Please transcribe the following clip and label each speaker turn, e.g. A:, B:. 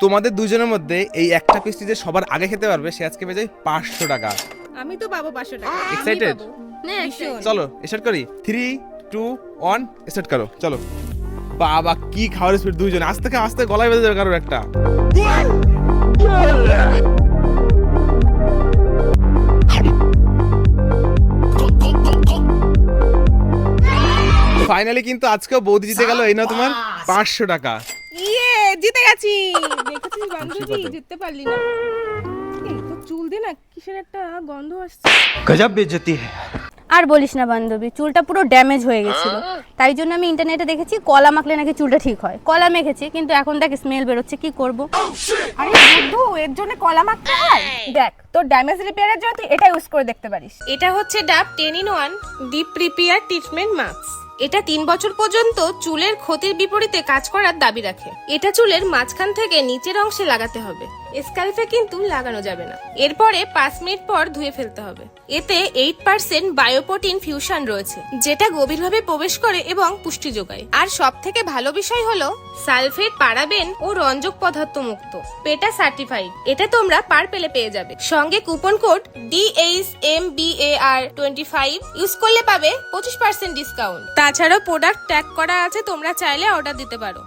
A: তোমাদের দুজনের মধ্যে এই একটা পেস্ট্রি যে সবার আগে খেতে পারবে সে আজকে পেয়ে যায় 500 টাকা।
B: আমি তো পাবো 500 টাকা।
A: এক্সাইটেড?
B: ভীষণ।
A: চলো স্টার্ট করি। 3 2 1 স্টার্ট করো। চলো। বাবা কি খাওয়ার স্পিড দুইজন, আস্তে আস্তে গলায় বেঁধে যাবে কারোর একটা। ফাইনালি কিন্তু আজকেও বৌদি জিতে গেল। এই নাও তোমার 500 টাকা।
B: ইয়ে, জিতে গেছি। দেখেছিস বান্ধবী,
A: খুশি কত?
B: জিততে পারলি না। এই তো চুল দিয়ে না কিসের একটা গন্ধ আসছে।
C: गजब बेइज्जती है।
D: আর বলিস না বান্ধবী, চুলটা পুরো ড্যামেজ হয়ে গেছিল, তাই জন্য আমি ইন্টারনেটে দেখেছি কলা মাখলে নাকি চুলটা ঠিক হয়। কলা মেখেছি কিন্তু এখন দেখ স্মেল বেরোচ্ছে, কি করব?
B: আরে বুদ্ধু, এর জন্য কলা মাখতে হয়? দেখ, তোর ড্যামেজ রিপেয়ারের জন্য তুই এটা ইউজ করে দেখতে পারিস।
E: এটা হচ্ছে ডাব 10 in 1 deep prepare treatment mask. এটা 3 বছর পর্যন্ত চুলের ক্ষতির বিপরীতে কাজ করার দাবি রাখে। এটা চুলের মাঝখান থেকে নিচের অংশে লাগাতে হবে, স্ক্যাল্পে কিন্তু লাগানো যাবে না। এরপরে 5 মিনিট পর ধুয়ে ফেলতে হবে। এতে 8% বায়োপ্রোটিন ফিউশন রয়েছে, যেটা গভীরভাবে প্রবেশ করে এবং পুষ্টি যোগায়। আর সব থেকে ভালো বিষয় হলো সালফেট, পারাবেন ও রঞ্জক পদার্থ মুক্ত, পেটা সার্টিফাইড। এটা তোমরা পার্পেলে পেয়ে যাবে। সঙ্গে কুপন কোড DHMBAR25 ইউজ করলে পাবে 25% ডিসকাউন্ট। তাছাড়াও প্রোডাক্ট ট্যাগ করা আছে, তোমরা চাইলে অর্ডার দিতে পারো।